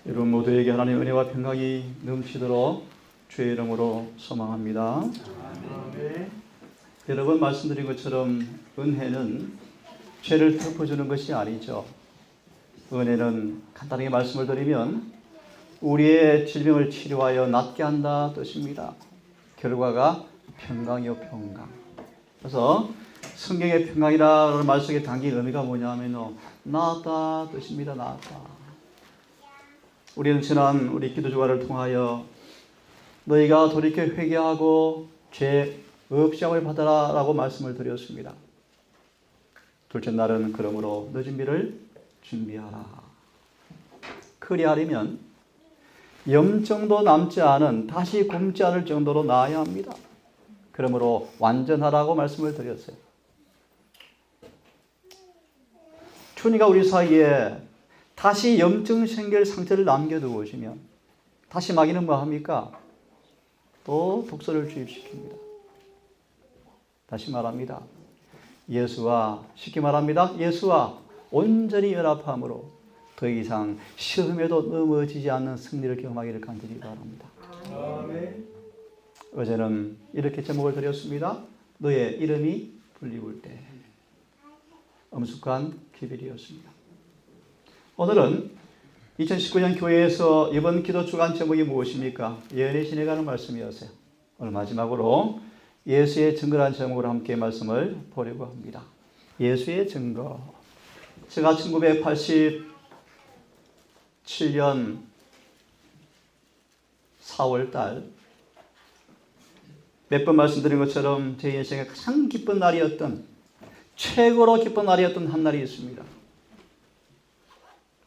여러분 모두에게 하나님의 은혜와 평강이 넘치도록 주의 이름으로 소망합니다. 아멘. 여러분 말씀드린 것처럼 은혜는 죄를 덮어주는 것이 아니죠. 은혜는 간단하게 말씀을 드리면 우리의 질병을 치료하여 낫게 한다 뜻입니다. 결과가 평강이요 평강. 그래서 성경의 평강이라는 말 속에 담긴 의미가 뭐냐면 나았다 뜻입니다. 나았다. 우리는 지난 우리 기도 주간을 통하여 너희가 돌이켜 회개하고 죄 없이함을 받아라 라고 말씀을 드렸습니다. 둘째 날은 그러므로 늦은 비를 준비하라. 그리하려면 염증도 남지 않은 다시 굶지 않을 정도로 나아야 합니다. 그러므로 완전하라고 말씀을 드렸어요. 주님과 우리 사이에 다시 염증 생길 상태를 남겨두고 오시면 다시 마귀는 뭐합니까? 또 독소를 주입시킵니다. 다시 말합니다. 쉽게 말합니다. 예수와 온전히 연합함으로 더 이상 시험에도 넘어지지 않는 승리를 경험하기를 간절히 바랍니다. 아멘. 어제는 이렇게 제목을 드렸습니다. 너의 이름이 불리울 때. 엄숙한 기별이었습니다. 오늘은 2019년 교회에서 이번 기도 주간 제목이 무엇입니까? 예언의 신에 관한 말씀이었어요. 오늘 마지막으로 예수의 증거라는 제목으로 함께 말씀을 보려고 합니다. 예수의 증거. 제가 1987년 4월 달 몇 번 말씀드린 것처럼 제 인생의 가장 기쁜 날이었던, 최고로 기쁜 날이었던 한 날이 있습니다.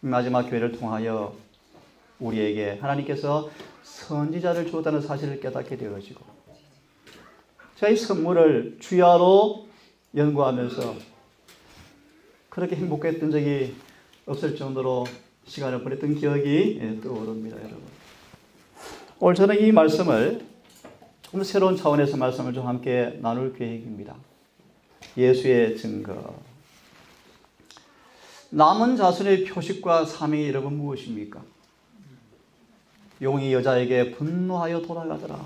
마지막 교회를 통하여 우리에게 하나님께서 선지자를 주었다는 사실을 깨닫게 되어지고, 제가 이 선물을 주야로 연구하면서 그렇게 행복했던 적이 없을 정도로 시간을 보냈던 기억이 떠오릅니다, 여러분. 오늘 저는 이 말씀을 조금 새로운 차원에서 말씀을 좀 함께 나눌 계획입니다. 예수의 증거. 남은 자손의 표식과 사명이 여러분 무엇입니까? 용이 여자에게 분노하여 돌아가더라.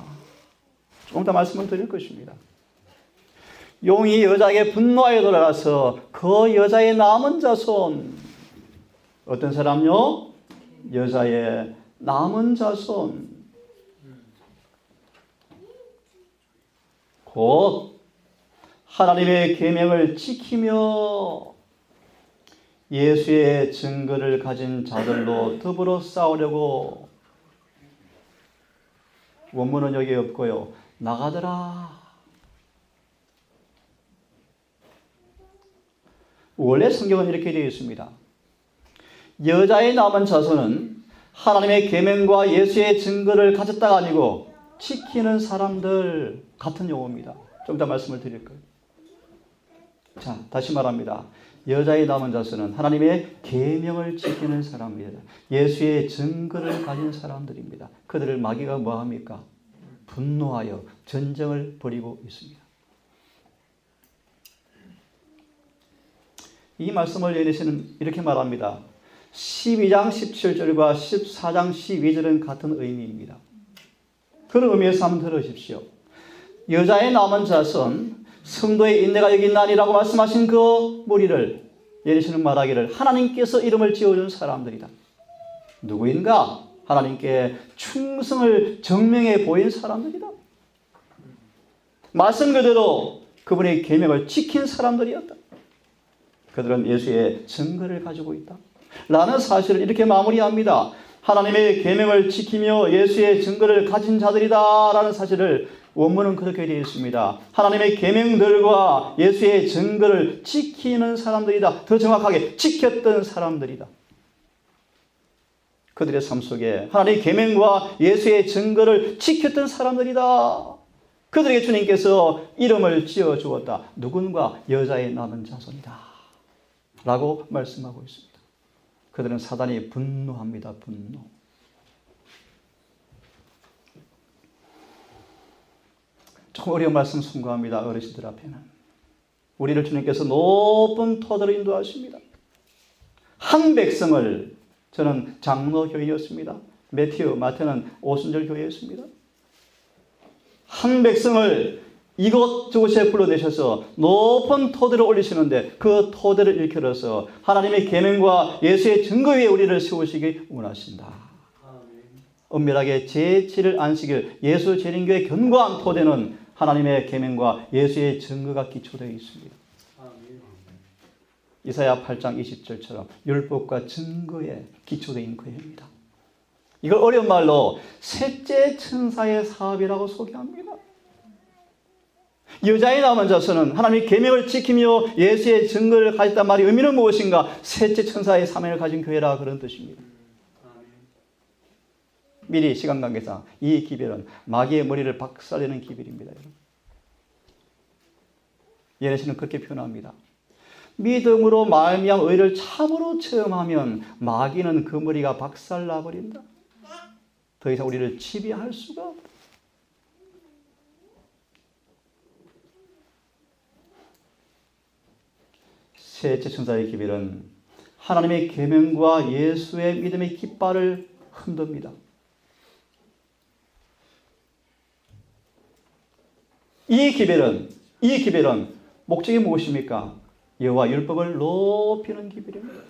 조금 더 말씀을 드릴 것입니다. 용이 여자에게 분노하여 돌아가서 그 여자의 남은 자손, 어떤 사람요? 여자의 남은 자손, 곧 하나님의 계명을 지키며 예수의 증거를 가진 자들로 더불어 싸우려고, 원문은 여기 없고요, 나가더라. 원래 성경은 이렇게 되어 있습니다. 여자의 남은 자손은 하나님의 계명과 예수의 증거를 가졌다가 아니고 지키는 사람들, 같은 용어입니다. 좀 더 말씀을 드릴 거예요. 자, 다시 말합니다. 여자의 남은 자손은 하나님의 계명을 지키는 사람입니다. 예수의 증거를 가진 사람들입니다. 그들을 마귀가 뭐합니까? 분노하여 전쟁을 벌이고 있습니다. 이 말씀을 예리시는 이렇게 말합니다. 12장 17절과 14장 12절은 같은 의미입니다. 그런 의미에서 한번 들으십시오. 여자의 남은 자손, 성도의 인내가 여기 있나니라고 말씀하신 그 무리를 예리시는 말하기를 하나님께서 이름을 지어준 사람들이다. 누구인가? 하나님께 충성을 증명해 보인 사람들이다. 말씀 그대로 그분의 계명을 지킨 사람들이었다. 그들은 예수의 증거를 가지고 있다. 라는 사실을 이렇게 마무리합니다. 하나님의 계명을 지키며 예수의 증거를 가진 자들이다 라는 사실을 원문은 그렇게 되어 있습니다. 하나님의 계명들과 예수의 증거를 지키는 사람들이다. 더 정확하게 지켰던 사람들이다. 그들의 삶 속에 하나님의 계명과 예수의 증거를 지켰던 사람들이다. 그들에게 주님께서 이름을 지어주었다. 누군가? 여자의 남은 자손이다. 라고 말씀하고 있습니다. 그들은 사단이 분노합니다. 분노. 조금 어려운 말씀 순고합니다. 어르신들 앞에는. 우리를 주님께서 높은 터대로 인도하십니다. 한 백성을 저는 장로교인이었습니다. 매튜, 마태는 오순절 교회였습니다. 한 백성을 이곳저곳에 불러내셔서 높은 토대를 올리시는데 그 토대를 일컬어서 하나님의 계명과 예수의 증거 위에 우리를 세우시기 원하신다. 엄밀하게 제7일 안식일 예수 재림교의 견고한 토대는 하나님의 계명과 예수의 증거가 기초되어 있습니다. 이사야 8장 20절처럼 율법과 증거에 기초된 교회입니다. 이걸 어려운 말로 셋째 천사의 사업이라고 소개합니다. 여자의 남은 자손은 하나님의 계명을 지키며 예수의 증거를 가졌단 말이 의미는 무엇인가? 셋째 천사의 사명을 가진 교회라 그런 뜻입니다. 미리 시간 관계상 이 기별은 마귀의 머리를 박살내는 기별입니다. 예레시는 그렇게 표현합니다. 믿음으로 말미암아 의를 참으로 체험하면 마귀는 그 머리가 박살나버린다. 더 이상 우리를 지배할 수가 없다. 셋째 천사의 기별은 하나님의 계명과 예수의 믿음의 깃발을 흔듭니다. 이 기별은 목적이 무엇입니까? 여호와 율법을 높이는 기별입니다.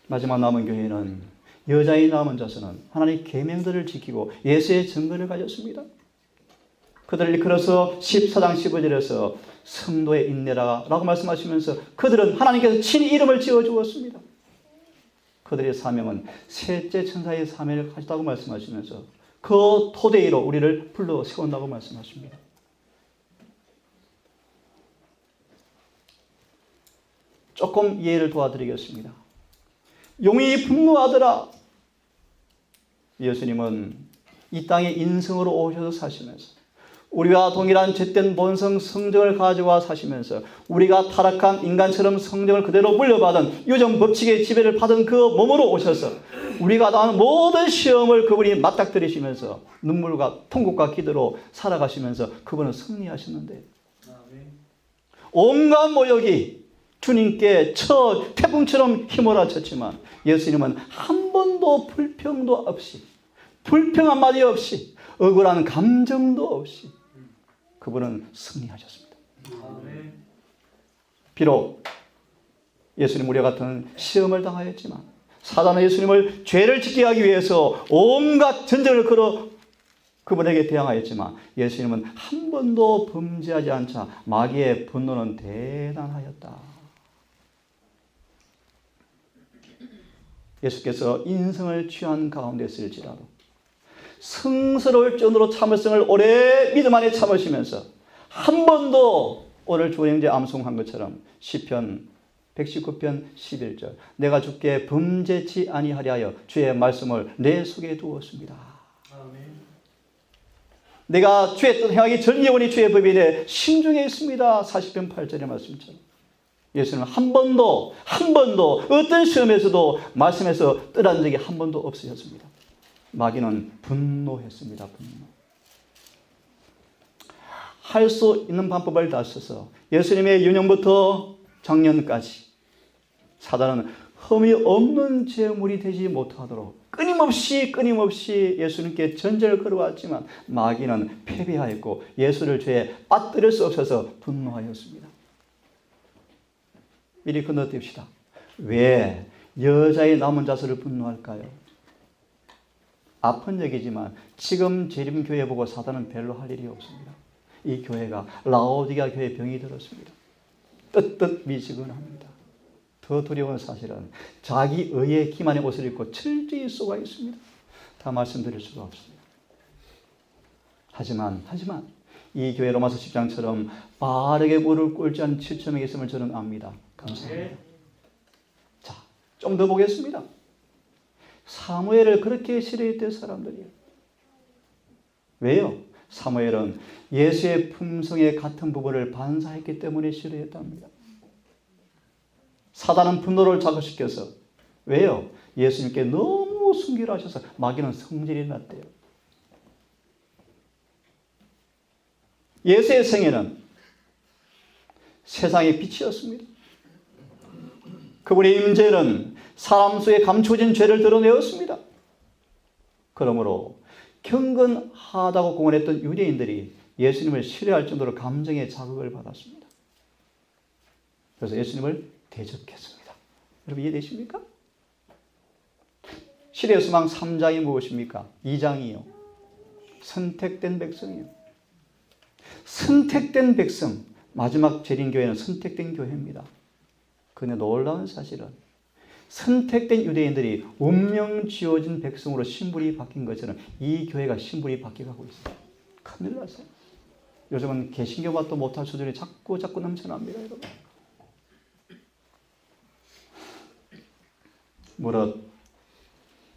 마지막 남은 교회는 여자의 남은 자손은 하나님의 계명들을 지키고 예수의 증거를 가졌습니다. 그들을 이끌어서 14장 15절에서 성도의 인내라고 말씀하시면서 그들은 하나님께서 친히 이름을 지어주었습니다. 그들의 사명은 셋째 천사의 사명을 가졌다고 말씀하시면서 그 토대 위로 우리를 불러 세운다고 말씀하십니다. 조금 이해를 도와드리겠습니다. 용이 분노하더라. 예수님은 이 땅에 인성으로 오셔서 사시면서 우리와 동일한 죗된 본성 성정을 가져와 사시면서 우리가 타락한 인간처럼 성정을 그대로 물려받은 유전 법칙의 지배를 받은 그 몸으로 오셔서 우리가 당하는 모든 시험을 그분이 맞닥뜨리시면서 눈물과 통곡과 기도로 살아가시면서 그분은 승리하셨는데 온갖 모욕이 주님께 태풍처럼 휘몰아쳤지만 예수님은 한 번도 불평도 없이 불평 한마디 없이 억울한 감정도 없이 그분은 승리하셨습니다. 비록 예수님 우리와 같은 시험을 당하였지만 사단은 예수님을 죄를 짓게 하기 위해서 온갖 전쟁을 걸어 그분에게 대항하였지만 예수님은 한 번도 범죄하지 않자 마귀의 분노는 대단하였다. 예수께서 인성을 취한 가운데 있을지라도 성스러울 정도로 참을성을 오래 믿음 안에 참으시면서 한 번도 오늘 주 형제 암송한 것처럼 시편 119편 11절 내가 주께 범죄치 아니하리하여 주의 말씀을 내 속에 두었습니다. 아멘. 내가 주의 뜻 행하기 전 영원히 주의 법에 대해 신중해 있습니다. 40편 8절의 말씀처럼 예수님은 한 번도 어떤 시험에서도 말씀에서 떠난 적이 한 번도 없으셨습니다. 마귀는 분노했습니다. 할 수 있는 방법을 다 써서 예수님의 유년부터 장년까지 사단은 흠이 없는 제물이 되지 못하도록 끊임없이 예수님께 전쟁을 걸어왔지만 마귀는 패배하였고 예수를 죄에 빠뜨릴 수 없어서 분노하였습니다. 미리 건너뛰읍시다. 왜 여자의 남은 자손을 분노할까요? 아픈 얘기지만 지금 재림교회 보고 사단은 별로 할 일이 없습니다. 이 교회가 라오디게아 교회에 병이 들었습니다. 뜨뜻 미지근합니다. 더 두려운 사실은 자기 의의 기만의 옷을 입고 철저히 쏘가 있습니다. 다 말씀드릴 수가 없습니다. 하지만 이 교회 로마서 10장처럼 빠르게 무릎 꿇지 않은 7,000명이 있음을 저는 압니다. 감사합니다. 자, 좀 더 보겠습니다. 사무엘을 그렇게 싫어했던 사람들이에요. 왜요? 사무엘은 예수의 품성에 같은 부분을 반사했기 때문에 싫어했답니다. 사단은 분노를 자극시켜서 왜요? 예수님께 너무 순교를 하셔서 마귀는 성질이 났대요. 예수의 생애는 세상의 빛이었습니다. 그분의 임재는 사람 속에 감춰진 죄를 드러내었습니다. 그러므로 경건하다고 공언했던 유대인들이 예수님을 신뢰할 정도로 감정의 자극을 받았습니다. 그래서 예수님을 대적했습니다. 여러분 이해되십니까? 시대의 소망 3장이 무엇입니까? 2장이요. 선택된 백성이요. 선택된 백성. 마지막 재림교회는 선택된 교회입니다. 그런데 놀라운 사실은 선택된 유대인들이 운명 지어진 백성으로 신분이 바뀐 것처럼 이 교회가 신분이 바뀌어가고 있어요. 큰일 났어요. 요즘은 개신교 맛도 못할 수준이 자꾸 넘쳐납니다. 여러분. 무릇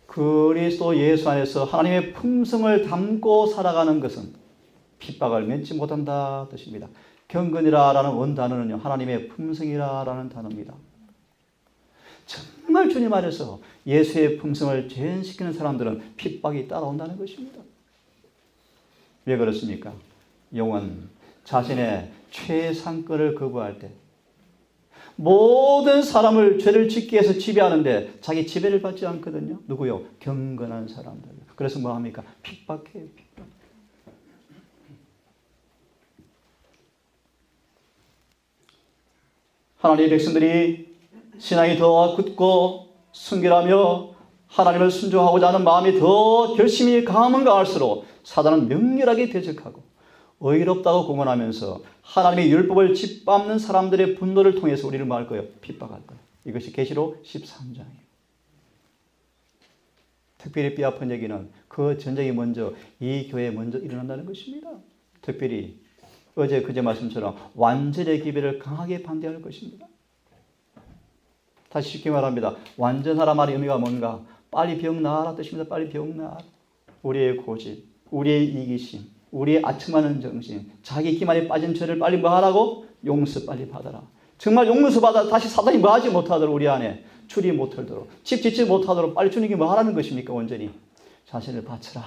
그리스도 예수 안에서 하나님의 품성을 담고 살아가는 것은 핍박을 면치 못한다 뜻입니다. 경건이라라는 원단어는요, 하나님의 품성이라라는 단어입니다. 정말 주님 안에서 예수의 품성을 재현시키는 사람들은 핍박이 따라온다는 것입니다. 왜 그렇습니까? 영은 자신의 최상권을 거부할 때 모든 사람을 죄를 짓기 위해서 지배하는데 자기 지배를 받지 않거든요. 누구요? 경건한 사람들. 그래서 뭐 합니까? 핍박해요. 핍박. 하나님의 백성들이 신앙이 더 굳고 순결하며 하나님을 순종하고자 하는 마음이 더 결심이 강하면 강할수록 사단은 명렬하게 대적하고 의롭다고 공언하면서 하나님의 율법을 짓밟는 사람들의 분노를 통해서 우리를 뭐 할 거예요? 핍박할 거예요. 이것이 계시록 13장이에요. 특별히 뼈아픈 얘기는 그 전쟁이 먼저 이 교회에 먼저 일어난다는 것입니다. 특별히 그제 말씀처럼 완전의 기별을 강하게 반대할 것입니다. 다시 쉽게 말합니다. 완전하라 말의 의미가 뭔가? 빨리 병 나아라 뜻입니다. 빨리 병 나아라. 우리의 고집, 우리의 이기심, 우리의 아첨하는 정신, 자기 기만에 빠진 죄를 빨리 뭐 하라고? 용서 빨리 받아라. 정말 용서 받아 다시 사단이 뭐 하지 못하도록 우리 안에 출입 못하도록 집 짓지 못하도록 빨리 주님이 뭐 하라는 것입니까? 온전히 자신을 바쳐라.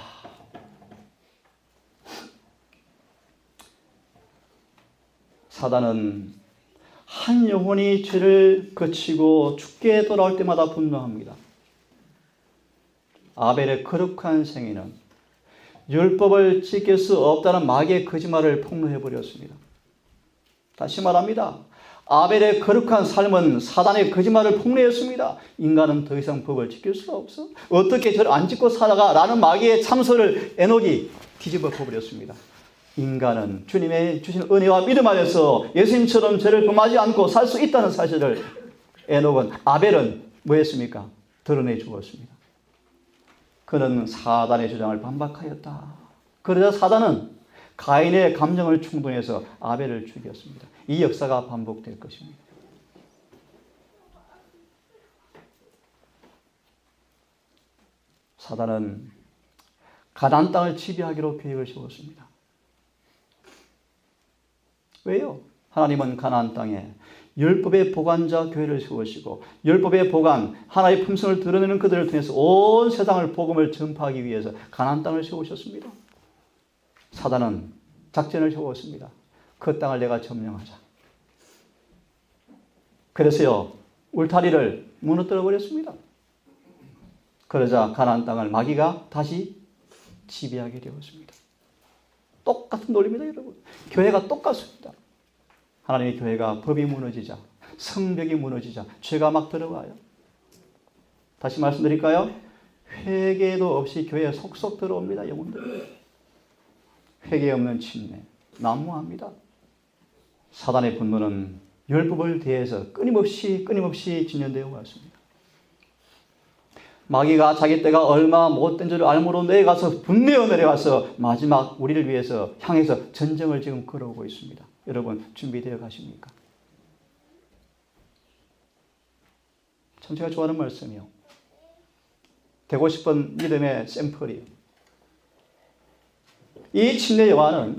사단은 한 영혼이 죄를 거치고 죽게 돌아올 때마다 분노합니다. 아벨의 거룩한 생애는 율법을 지킬 수 없다는 마귀의 거짓말을 폭로해버렸습니다. 다시 말합니다. 아벨의 거룩한 삶은 사단의 거짓말을 폭로했습니다. 인간은 더 이상 법을 지킬 수가 없어. 어떻게 저를 안 지키고 살아가? 라는 마귀의 참소를 에녹이 뒤집어 버렸습니다. 인간은 주님의 주신 은혜와 믿음 안에서 예수님처럼 죄를 범하지 않고 살 수 있다는 사실을 아벨은 뭐 했습니까? 드러내 주었습니다. 그는 사단의 주장을 반박하였다. 그러자 사단은 가인의 감정을 충동해서 아벨을 죽였습니다. 이 역사가 반복될 것입니다. 사단은 가나안 땅을 지배하기로 계획을 세웠습니다. 왜요? 하나님은 가나안 땅에 율법의 보관자 교회를 세우시고 율법의 보관, 하나의 품성을 드러내는 그들을 통해서 온 세상을 복음을 전파하기 위해서 가나안 땅을 세우셨습니다. 사단은 작전을 세웠습니다. 그 땅을 내가 점령하자. 그래서요, 울타리를 무너뜨려 버렸습니다. 그러자 가나안 땅을 마귀가 다시 지배하게 되었습니다. 똑같은 논리입니다, 여러분. 교회가 똑같습니다. 하나님의 교회가 법이 무너지자, 성벽이 무너지자 죄가 막 들어와요. 다시 말씀드릴까요? 회개도 없이 교회에 속속 들어옵니다, 영혼들. 회개 없는 침례, 난무합니다. 사단의 분노는 율법을 대해서 끊임없이 진연되어 왔습니다. 마귀가 자기 때가 얼마 못된 줄을 알므로 내려가서 분내어 내려가서 마지막 우리를 위해서 향해서 전쟁을 지금 걸어오고 있습니다. 여러분 준비되어 가십니까? 참 제가 좋아하는 말씀이요. 되고 싶은 믿음의 샘플이요. 이 침례 요한은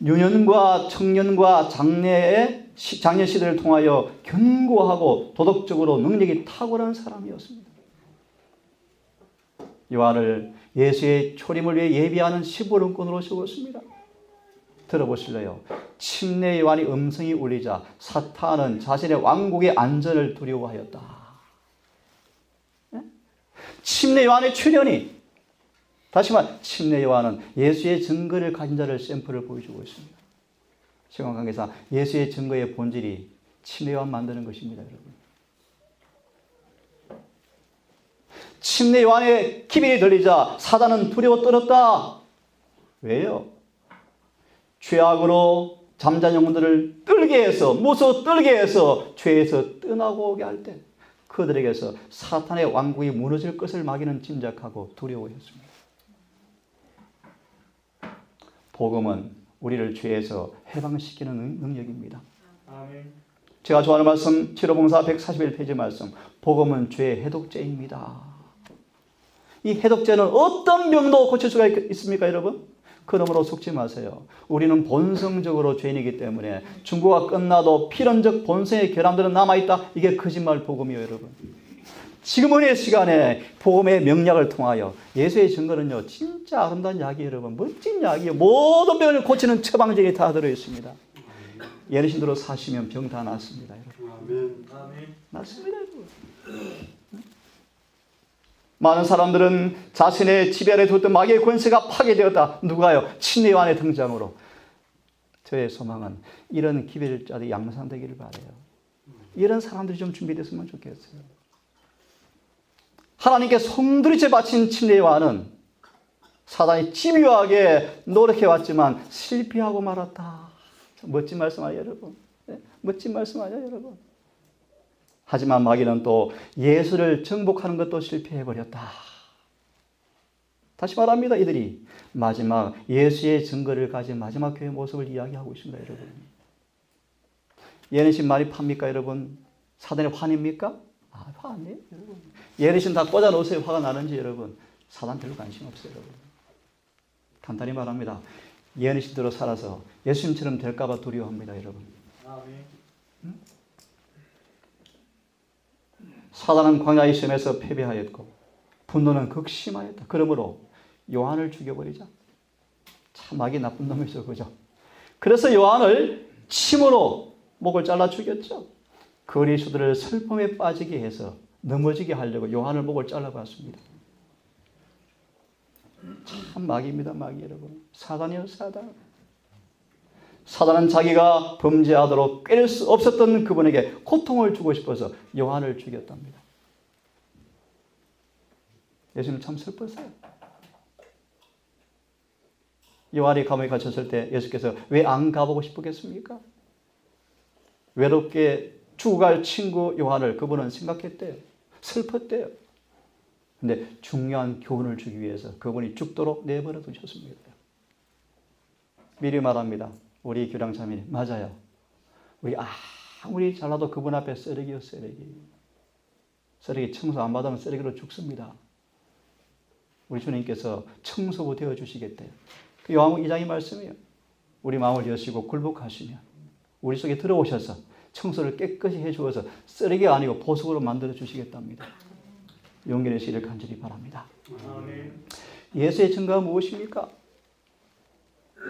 유년과 청년과 장년 시대를 통하여 견고하고 도덕적으로 능력이 탁월한 사람이었습니다. 요한을 예수의 초림을 위해 예비하는 시부름꾼으로 세웠습니다. 들어보실래요? 침례 요한의 음성이 울리자 사탄은 자신의 왕국의 안전을 두려워하였다. 침례 요한의 출현이, 다시 말 침례 요한은 예수의 증거를 가진 자를 샘플을 보여주고 있습니다. 시간 관계상 예수의 증거의 본질이 침례 요한 만드는 것입니다, 여러분. 침례 요한의 기별이 들리자 사단은 두려워 떨었다. 왜요? 죄악으로 잠자는 영혼들을 떨게 해서, 무서워 떨게 해서 죄에서 떠나고 오게 할 때 그들에게서 사탄의 왕국이 무너질 것을 마귀는 짐작하고 두려워했습니다. 복음은 우리를 죄에서 해방시키는 능력입니다. 아멘. 제가 좋아하는 말씀, 치료봉사 141페이지 말씀, 복음은 죄의 해독제입니다. 이 해독제는 어떤 병도 고칠 수가 있습니까, 여러분? 그러므로 속지 마세요. 우리는 본성적으로 죄인이기 때문에 중고가 끝나도 필연적 본성의 결함들은 남아있다. 이게 거짓말 복음이에요, 여러분. 지금 은혜의 시간에 복음의 명약을 통하여 예수의 증거는요, 진짜 아름다운 약이에요, 여러분. 멋진 약이에요. 모든 병을 고치는 처방전이 다 들어있습니다. 예수님대로 사시면 병 다 낫습니다, 여러분. 아멘. 낫습니다, 여러분. 많은 사람들은 자신의 지배 아래 두었던 마귀의 권세가 파괴되었다. 누가요? 침례 요한의 등장으로. 저의 소망은 이런 기별자들이 양산되기를 바라요. 이런 사람들이 좀 준비됐으면 좋겠어요. 하나님께 손들이째 바친 침례 요한은 사단이 집요하게 노력해왔지만 실패하고 말았다. 멋진 말씀 아니에요, 여러분? 네? 멋진 말씀 아니에요, 여러분? 하지만 마귀는 또 예수를 정복하는 것도 실패해버렸다. 다시 말합니다. 이들이 마지막 예수의 증거를 가진 마지막 교회 모습을 이야기하고 있습니다, 여러분. 예언신 말이 팝니까, 여러분? 사단의 환입니까? 화 아니에요, 여러분. 예언신 다 꽂아놓으세요. 화가 나는지, 여러분. 사단 별로 관심 없어요, 여러분. 간단히 말합니다. 예언신대로 살아서 예수님처럼 될까봐 두려워합니다, 여러분. 아멘. 사단은 광야의 시험에서 패배하였고 분노는 극심하였다. 그러므로 요한을 죽여버리자. 참 마귀 나쁜 놈이죠, 그죠? 그래서 요한을 침으로 목을 잘라 죽였죠. 그리스도를 슬픔에 빠지게 해서 넘어지게 하려고 요한을 목을 잘라봤습니다. 참 마귀입니다, 마귀 여러분. 사단이요, 사단. 사단은 자기가 범죄하도록 깰 수 없었던 그분에게 고통을 주고 싶어서 요한을 죽였답니다. 예수님 참 슬펐어요. 요한이 감옥에 갇혔을 때 예수께서 왜 안 가보고 싶었겠습니까? 외롭게 죽어갈 친구 요한을 그분은 생각했대요. 슬펐대요. 근데 중요한 교훈을 주기 위해서 그분이 죽도록 내버려 두셨습니다. 미리 말합니다. 우리 교량 자매님, 맞아요. 우리 아무리 잘나도 그분 앞에 쓰레기요, 쓰레기. 쓰레기 청소 안 받으면 쓰레기로 죽습니다. 우리 주님께서 청소부 되어주시겠대요. 그 요한복음 2장의 말씀이에요. 우리 마음을 여시고 굴복하시면 우리 속에 들어오셔서 청소를 깨끗이 해주어서 쓰레기가 아니고 보석으로 만들어 주시겠답니다. 용기 내시기를 간절히 바랍니다. 아멘. 예수의 증거가 무엇입니까?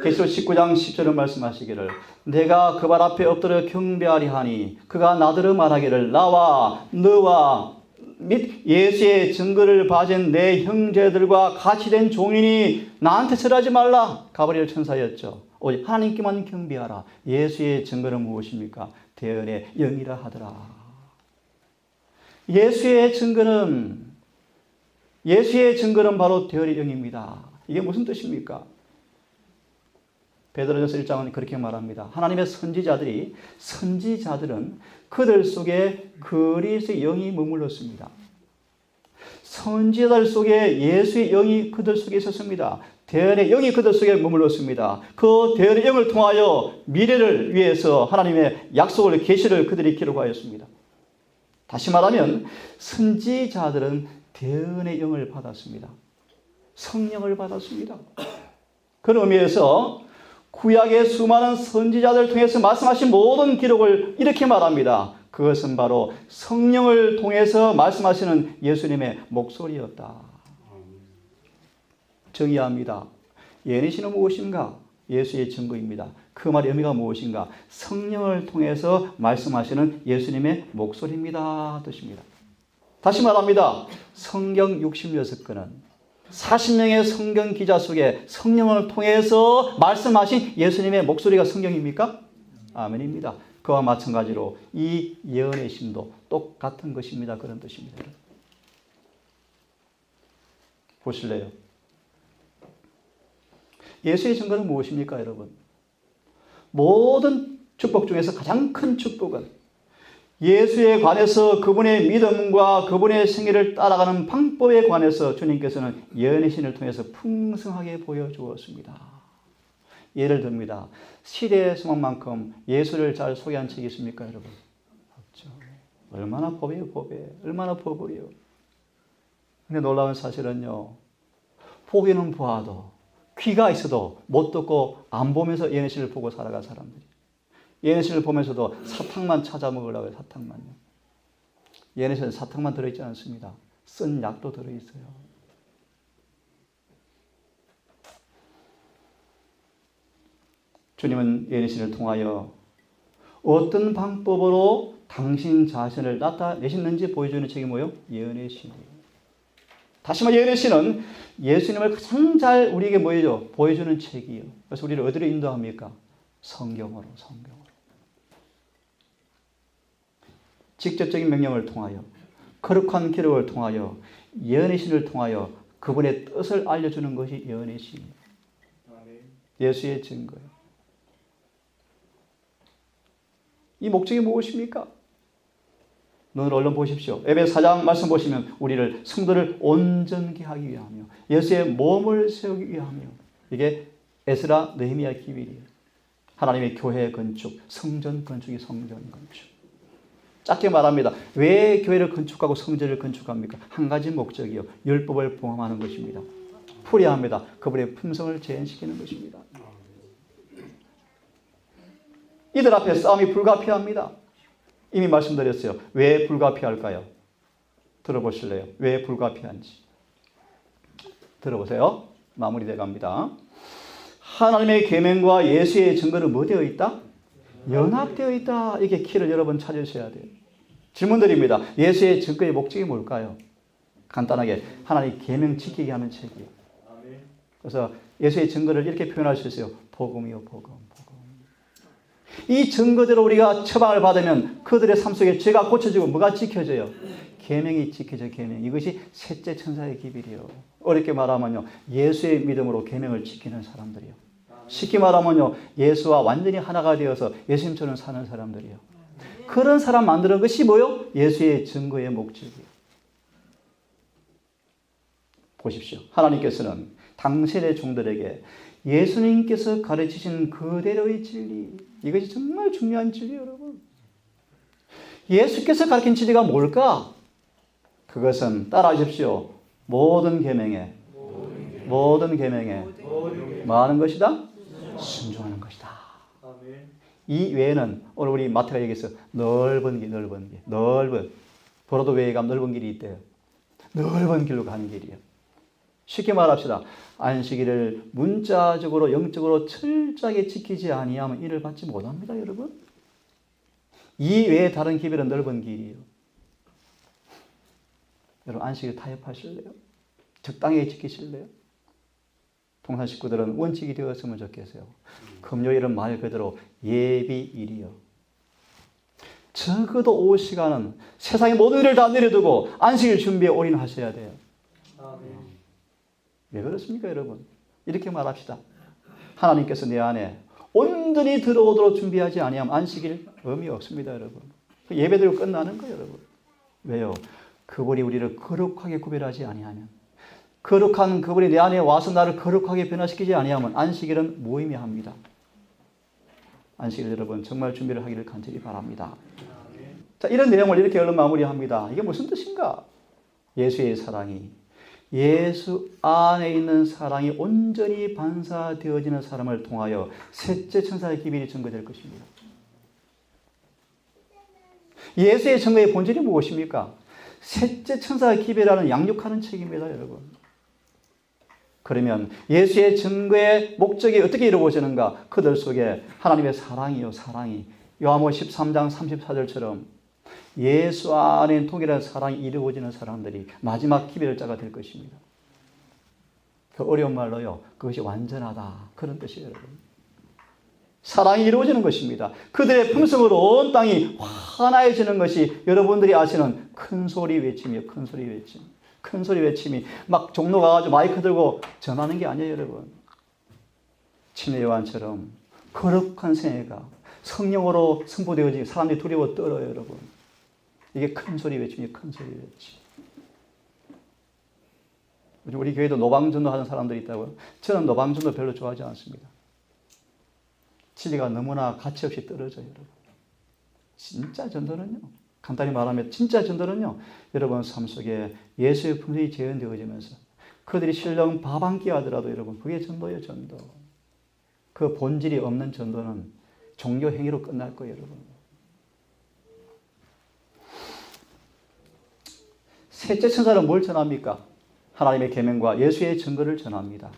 계시록 19장 10절을 말씀하시기를 내가 그 발 앞에 엎드려 경배하리 하니 그가 나더러 말하기를 나와 너와 및 예수의 증거를 받은 내 형제들과 같이 된 종인이 나한테 절하지 말라. 가브리엘 천사였죠. 오직 하나님께만 경배하라. 예수의 증거는 무엇입니까? 대언의 영이라 하더라. 예수의 증거는 바로 대언의 영입니다. 이게 무슨 뜻입니까? 베드로전서 1장은 그렇게 말합니다. 하나님의 선지자들은 그들 속에 그리스도의 영이 머물렀습니다. 선지자들 속에 예수의 영이 그들 속에 있었습니다. 대언의 영이 그들 속에 머물렀습니다. 그 대언의 영을 통하여 미래를 위해서 하나님의 약속을, 계시를 그들이 기록하였습니다. 다시 말하면 선지자들은 대언의 영을 받았습니다. 성령을 받았습니다. 그런 의미에서 구약의 수많은 선지자들을 통해서 말씀하신 모든 기록을 이렇게 말합니다. 그것은 바로 성령을 통해서 말씀하시는 예수님의 목소리였다. 정의합니다. 예언이시는 무엇인가? 예수의 증거입니다. 그 말의 의미가 무엇인가? 성령을 통해서 말씀하시는 예수님의 목소리입니다. 뜻입니다. 다시 말합니다. 성경 66권은 40명의 성경 기자 속에 성령을 통해서 말씀하신 예수님의 목소리가 성경입니까? 아멘입니다. 그와 마찬가지로 이 예언의 심도 똑같은 것입니다. 그런 뜻입니다. 보실래요? 예수의 증거는 무엇입니까, 여러분? 모든 축복 중에서 가장 큰 축복은 예수에 관해서 그분의 믿음과 그분의 생애를 따라가는 방법에 관해서 주님께서는 예언의 신을 통해서 풍성하게 보여주었습니다. 예를 듭니다. 시대의 수만만큼 예수를 잘 소개한 책이 있습니까, 여러분? 없죠. 얼마나 법이에요, 법에. 얼마나 법이에요. 근데 놀라운 사실은요, 보기는 보아도 귀가 있어도 못 듣고 안 보면서 예언의 신을 보고 살아간 사람들이. 예언의 신을 보면서도 사탕만 찾아 먹으려고 해요, 사탕만요. 예언의 신은 사탕만 들어있지 않습니다. 쓴 약도 들어있어요. 주님은 예언의 신을 통하여 어떤 방법으로 당신 자신을 나타내셨는지 보여주는 책이 뭐예요? 예언의 신이에요. 다시 말해 예언의 신은 예수님을 가장 잘 우리에게 보여주는 책이에요. 그래서 우리를 어디로 인도합니까? 성경으로. 직접적인 명령을 통하여, 거룩한 기록을 통하여, 예언의 신을 통하여 그분의 뜻을 알려주는 것이 예언의 신이에요. 예수의 증거예요. 이 목적이 무엇입니까? 오늘 얼른 보십시오. 에베소 4장 말씀 보시면 우리를 성도를 온전케 하기 위하며 예수의 몸을 세우기 위하며 이게 에스라 느헤미야 기밀이에요. 하나님의 교회 건축, 성전 건축이 성전 건축. 짧게 말합니다. 왜 교회를 건축하고 성전을 건축합니까? 한 가지 목적이요. 율법을 봉함하는 것입니다. 풀이합니다. 그분의 품성을 재현시키는 것입니다. 이들 앞에 싸움이 불가피합니다. 이미 말씀드렸어요. 왜 불가피할까요? 들어보실래요? 왜 불가피한지. 들어보세요. 마무리돼 갑니다. 하나님의 계명과 예수의 증거는 뭐 되어 있다? 연합되어 있다. 이게 키를 여러분 찾으셔야 돼요. 질문드립니다. 예수의 증거의 목적이 뭘까요? 간단하게 하나님 계명 지키게 하는 책이에요. 그래서 예수의 증거를 이렇게 표현할 수 있어요. 복음이요, 복음. 이 증거대로 우리가 처방을 받으면 그들의 삶 속에 죄가 고쳐지고 뭐가 지켜져요? 계명이 지켜져, 계명. 이것이 셋째 천사의 기밀이에요. 어렵게 말하면요, 예수의 믿음으로 계명을 지키는 사람들이요. 쉽게 말하면요, 예수와 완전히 하나가 되어서 예수님처럼 사는 사람들이요. 그런 사람 만드는 것이 뭐요? 예수의 증거의 목적이에요. 보십시오. 하나님께서는 당신의 종들에게 예수님께서 가르치신 그대로의 진리, 이것이 정말 중요한 진리예요, 여러분. 예수께서 가르친 진리가 뭘까? 그것은 따라하십시오. 모든 계명에 뭐 하는 것이다? 순종하는 것이다. 이 외에는 오늘 우리 마태가 얘기했어요. 넓은 도로도 외에 가면 넓은 길이 있대요. 넓은 길로 가는 길이에요. 쉽게 말합시다. 안식일을 문자적으로 영적으로 철저하게 지키지 아니하면 이를 받지 못합니다, 여러분. 이 외에 다른 길은 넓은 길이에요. 여러분 안식일 타협하실래요? 적당히 지키실래요? 동산 식구들은 원칙이 되었으면 좋겠어요. 금요일은 말 그대로 예비일이요. 적어도 오후 시간은 세상의 모든 일을 다 내려두고 안식일 준비에 올인하셔야 돼요. 왜 그렇습니까, 여러분? 이렇게 말합시다. 하나님께서 내 안에 온전히 들어오도록 준비하지 아니하면 안식일 의미 없습니다, 여러분. 예배드리고 끝나는 거예요, 여러분. 왜요? 그분이 우리를 거룩하게 구별하지 아니하면, 거룩한 그분이 내 안에 와서 나를 거룩하게 변화시키지 아니하면 안식일은 무의미합니다. 안식일 여러분 정말 준비를 하기를 간절히 바랍니다. 자, 이런 내용을 이렇게 얼른 마무리합니다. 이게 무슨 뜻인가? 예수의 사랑이, 예수 안에 있는 사랑이 온전히 반사되어지는 사람을 통하여 셋째 천사의 기밀이 증거될 것입니다. 예수의 증거의 본질이 무엇입니까? 셋째 천사의 기별하는 양육하는 책입니다, 여러분. 그러면 예수의 증거의 목적이 어떻게 이루어지는가? 그들 속에 하나님의 사랑이요, 사랑이. 요한복음 13장 34절처럼 예수 안에 동일한 사랑이 이루어지는 사람들이 마지막 기별의 자가 될 것입니다. 그 어려운 말로요, 그것이 완전하다. 그런 뜻이에요, 여러분. 사랑이 이루어지는 것입니다. 그들의 품성으로 온 땅이 환하해지는 것이 여러분들이 아시는 큰 소리 외침이에요. 큰 소리 외침. 큰 소리 외침이 막 종로 가가지고 마이크 들고 전하는 게 아니에요, 여러분. 침례 요한처럼 거룩한 생애가 성령으로 승부되어지고 사람들이 두려워 떨어요, 여러분. 이게 큰 소리 외침이에요, 큰 소리 외침. 우리 교회도 노방전도 하는 사람들이 있다고요. 저는 노방전도 별로 좋아하지 않습니다. 진리가 너무나 가치없이 떨어져요, 여러분. 진짜 전도는요, 간단히 말하면 진짜 전도는요, 여러분 삶 속에 예수의 품성이 재현되어지면서 그들이 실령 밥 한 끼 하더라도 여러분, 그게 전도예요, 전도. 그 본질이 없는 전도는 종교 행위로 끝날 거예요, 여러분. 셋째 천사는 뭘 전합니까? 하나님의 계명과 예수의 증거를 전합니다.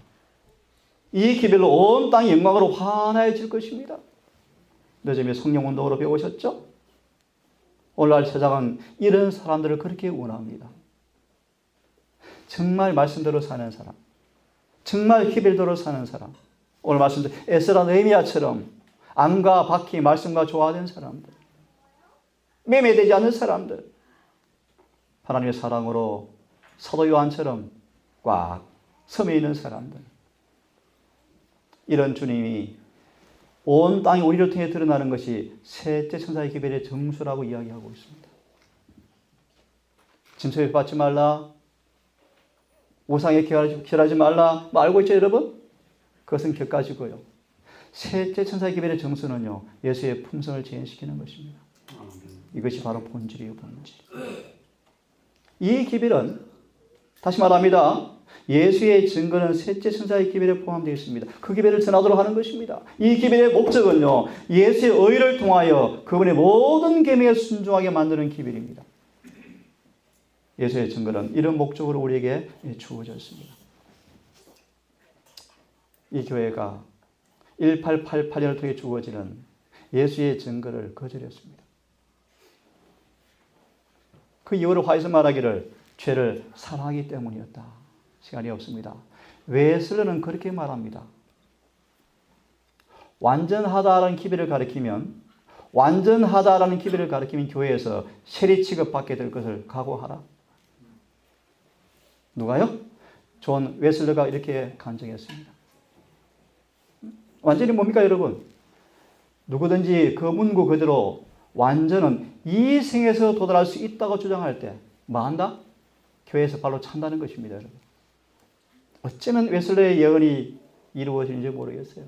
이 기별로 온 땅이 영광으로 환해질 것입니다. 요즘에 성령운동으로 배우셨죠? 오늘날 세상은 이런 사람들을 그렇게 원합니다. 정말 말씀대로 사는 사람, 정말 기별대로 사는 사람, 오늘 말씀대로 에스라 느헤미야처럼 안과 밖이 말씀과 조화된 사람들, 매매되지 않는 사람들, 하나님의 사랑으로 사도 요한처럼 꽉 섬에 있는 사람들, 이런 주님이 온 땅이 우리를 통해 드러나는 것이 셋째 천사의 기별의 정수라고 이야기하고 있습니다. 짐승에 받지 말라, 우상에 기하지 말라, 알고 있죠, 여러분? 그것은 격가지고요. 셋째 천사의 기별의 정수는요, 예수의 품성을 재현시키는 것입니다. 이것이 바로 본질이에요, 본질. 이 기별은 다시 말합니다. 예수의 증거는 셋째 천사의 기별에 포함되어 있습니다. 그 기별을 전하도록 하는 것입니다. 이 기별의 목적은요, 예수의 의를 통하여 그분의 모든 계명에 순종하게 만드는 기별입니다. 예수의 증거는 이런 목적으로 우리에게 주어졌습니다. 이 교회가 1888년을 통해 주어지는 예수의 증거를 거절했습니다. 그 이유를 화해서 말하기를 죄를 사랑하기 때문이었다. 시간이 없습니다. 웨슬러는 그렇게 말합니다. 완전하다라는 기별을 가리키면 교회에서 세리 취급받게 될 것을 각오하라. 누가요? 존 웨슬러가 이렇게 간증했습니다. 완전히 뭡니까, 여러분? 누구든지 그 문구 그대로 완전은 이 생에서 도달할 수 있다고 주장할 때 뭐 한다? 교회에서 발로 찬다는 것입니다, 여러분. 어쩌면 웨슬러의 예언이 이루어지는지 모르겠어요.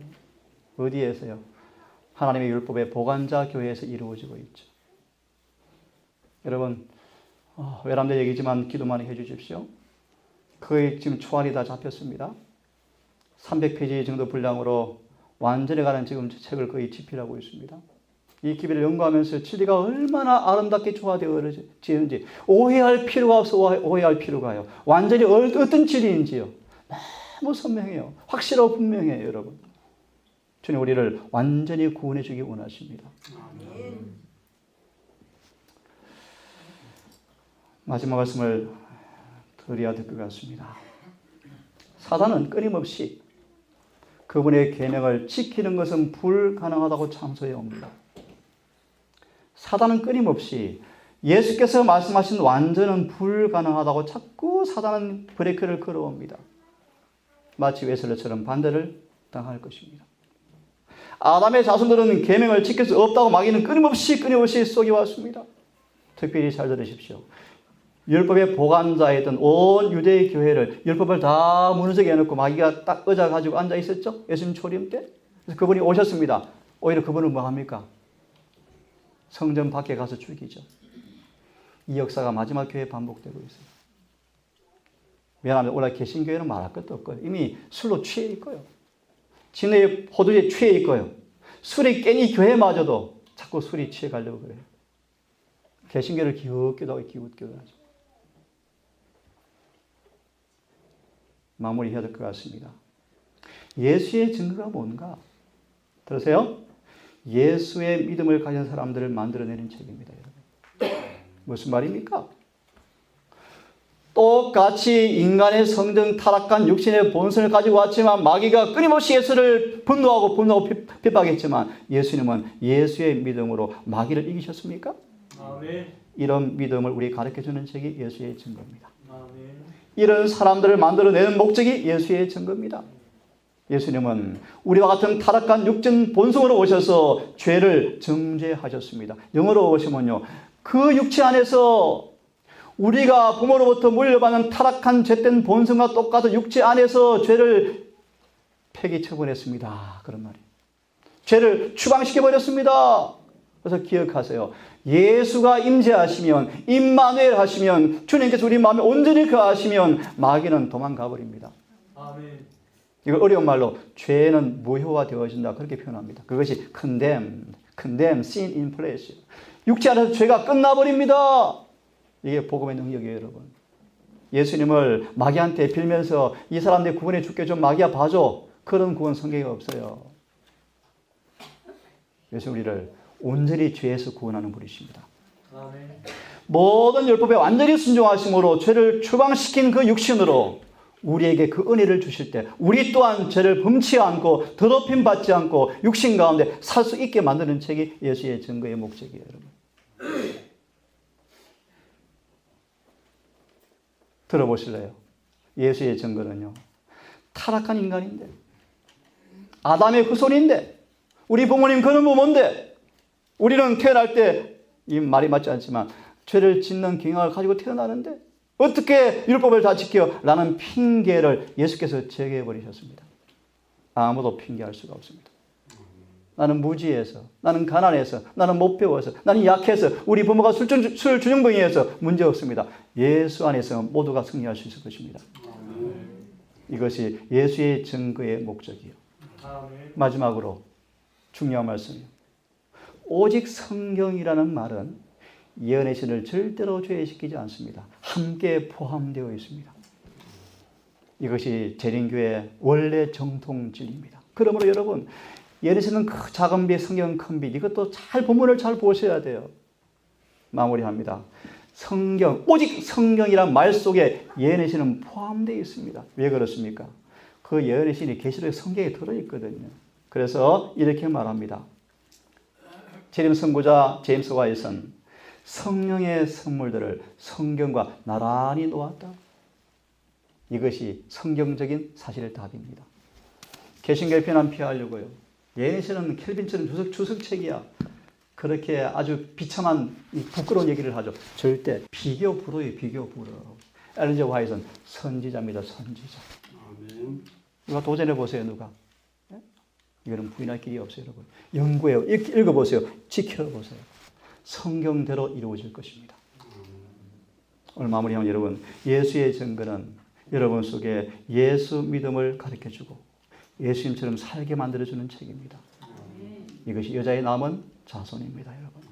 어디에서요? 하나님의 율법의 보관자 교회에서 이루어지고 있죠. 여러분, 외람된 얘기지만 기도 많이 해주십시오. 거의 지금 초안이 다 잡혔습니다. 300페이지 정도 분량으로 완전히 가는 지금 책을 거의 집필하고 있습니다. 이 기별을 연구하면서 진리가 얼마나 아름답게 조화되어지는지 오해할 필요가 없어. 오해할 필요가요. 완전히 어떤 진리인지요. 너무 선명해요. 확실하고 분명해요, 여러분. 주님 우리를 완전히 구원해 주기 원하십니다. 마지막 말씀을 드려야 될 것 같습니다. 사단은 끊임없이 그분의 계명을 지키는 것은 불가능하다고 참소해 옵니다. 사단은 끊임없이 예수께서 말씀하신 완전은 불가능하다고 자꾸 사단은 브레이크를 걸어옵니다. 마치 웨슬러처럼 반대를 당할 것입니다. 아담의 자손들은 계명을 지킬 수 없다고 마귀는 끊임없이 쏘기왔습니다. 특별히 잘 들으십시오. 율법의 보관자였던 온 유대의 교회를 율법을 다 무너지게 해놓고 마귀가 딱 의자 가지고 앉아 있었죠. 예수님 초림 때. 그래서 그분이 오셨습니다. 오히려 그분은 뭐 합니까? 성전 밖에 가서 죽이죠. 이 역사가 마지막 교회에 반복되고 있어요. 미안합니다. 오늘 개신교회는 말할 것도 없고요. 이미 술로 취해 있고요. 진의 포도주에 취해 있고요. 술이 깬 이 교회마저도 자꾸 술이 취해 가려고 그래요. 개신교를 기웃기도 하고 기웃기도 하죠. 마무리해야 될 것 같습니다. 예수의 증거가 뭔가? 들으세요? 예수의 믿음을 가진 사람들을 만들어내는 책입니다. 여러분. 무슨 말입니까? 똑같이 인간의 성등 타락한 육신의 본성을 가지고 왔지만 마귀가 끊임없이 예수를 분노하고 핍박했지만 예수님은 예수의 믿음으로 마귀를 이기셨습니까? 아멘. 이런 믿음을 우리 가르쳐주는 책이 예수의 증거입니다. 아멘. 이런 사람들을 만들어내는 목적이 예수의 증거입니다. 예수님은 우리와 같은 타락한 육신 본성으로 오셔서 죄를 정죄하셨습니다. 영어로 보시면요, 그 육체 안에서 우리가 부모로부터 물려받는 타락한 죄된 본성과 똑같은 육체 안에서 죄를 폐기 처분했습니다. 그런 말이에요. 죄를 추방시켜버렸습니다. 그래서 기억하세요. 예수가 임재하시면, 임마누엘 하시면, 주님께서 우리 마음에 온전히 거하시면 마귀는 도망가 버립니다. 아멘. 이걸 어려운 말로 죄는 무효화 되어진다 그렇게 표현합니다. 그것이 condemn, sin in flesh. 육체 안에서 죄가 끝나버립니다. 이게 복음의 능력이에요, 여러분. 예수님을 마귀한테 빌면서 이 사람들 구원해 줄게 좀 마귀야 봐줘. 그런 구원 성경에 없어요. 예수 우리를 온전히 죄에서 구원하는 분이십니다. 아멘. 모든 율법에 완전히 순종하심으로 죄를 추방시킨 그 육신으로 우리에게 그 은혜를 주실 때 우리 또한 죄를 범치 않고 더럽힘 받지 않고 육신 가운데 살 수 있게 만드는 책이 예수의 증거의 목적이에요, 여러분. 들어보실래요? 예수의 증거는요, 타락한 인간인데, 아담의 후손인데, 우리 부모님 그런 부모인데, 우리는 태어날 때, 이 말이 맞지 않지만, 죄를 짓는 경향을 가지고 태어나는데, 어떻게 율법을 다 지켜? 라는 핑계를 예수께서 제거해 버리셨습니다. 아무도 핑계할 수가 없습니다. 나는 무지해서, 나는 가난해서, 나는 못 배워서, 나는 약해서, 우리 부모가 술주정뱅이해서 문제 없습니다. 예수 안에서 모두가 승리할 수 있을 것입니다. 이것이 예수의 증거의 목적이에요. 아멘. 마지막으로 중요한 말씀이에요. 오직 성경이라는 말은 예언의 신을 절대로 죄시키지 않습니다. 함께 포함되어 있습니다. 이것이 재림교의 원래 정통진리입니다. 그러므로 여러분, 예언의 신은 작은 빛, 성경은 큰 빛, 이것도 잘 본문을 잘 보셔야 돼요. 마무리합니다. 성경, 오직 성경이란 말 속에 예언의 신은 포함되어 있습니다. 왜 그렇습니까? 그 예언의 신이 계시록 성경에 들어있거든요. 그래서 이렇게 말합니다. 재림 선구자 제임스 와이슨, 성령의 선물들을 성경과 나란히 놓았다. 이것이 성경적인 사실의 답입니다. 개신교의 편안 피하려고요. 예언의 신은 켈빈처럼 주석책이야. 그렇게 아주 비참한 부끄러운 얘기를 하죠. 절대 비교 불허예요. 비교 불허. 엘리자 화이트는 선지자입니다. 선지자. 아멘. 누가 도전해 보세요. 누가. 이거는 부인할 길이 없어요. 여러분. 연구해요. 읽어보세요. 지켜보세요. 성경대로 이루어질 것입니다. 오늘 마무리하면 여러분, 예수의 증거는 여러분 속에 예수 믿음을 가르쳐주고 예수님처럼 살게 만들어주는 책입니다. 이것이 여자의 남은 자손입니다. 여러분.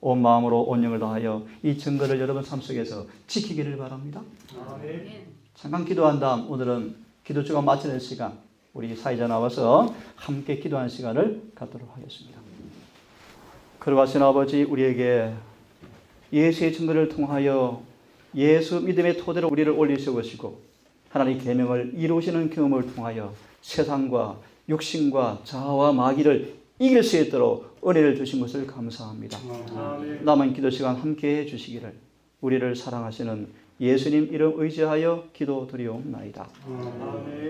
온 마음으로 온 영을 다하여 이 증거를 여러분 삶 속에서 지키기를 바랍니다. 아멘. 잠깐 기도한 다음 오늘은 기도주가 마치는 시간, 우리 사회자 나와서 함께 기도하는 시간을 갖도록 하겠습니다. 거룩하신 아버지, 우리에게 예수의 증거를 통하여 예수 믿음의 토대로 우리를 올리시고 하나님 계명을 이루시는 경험을 통하여 세상과 육신과 자아와 마귀를 이길 수 있도록 은혜를 주신 것을 감사합니다. 아멘. 남은 기도 시간 함께해 주시기를 우리를 사랑하시는 예수님 이름 의지하여 기도드리옵나이다. 아멘.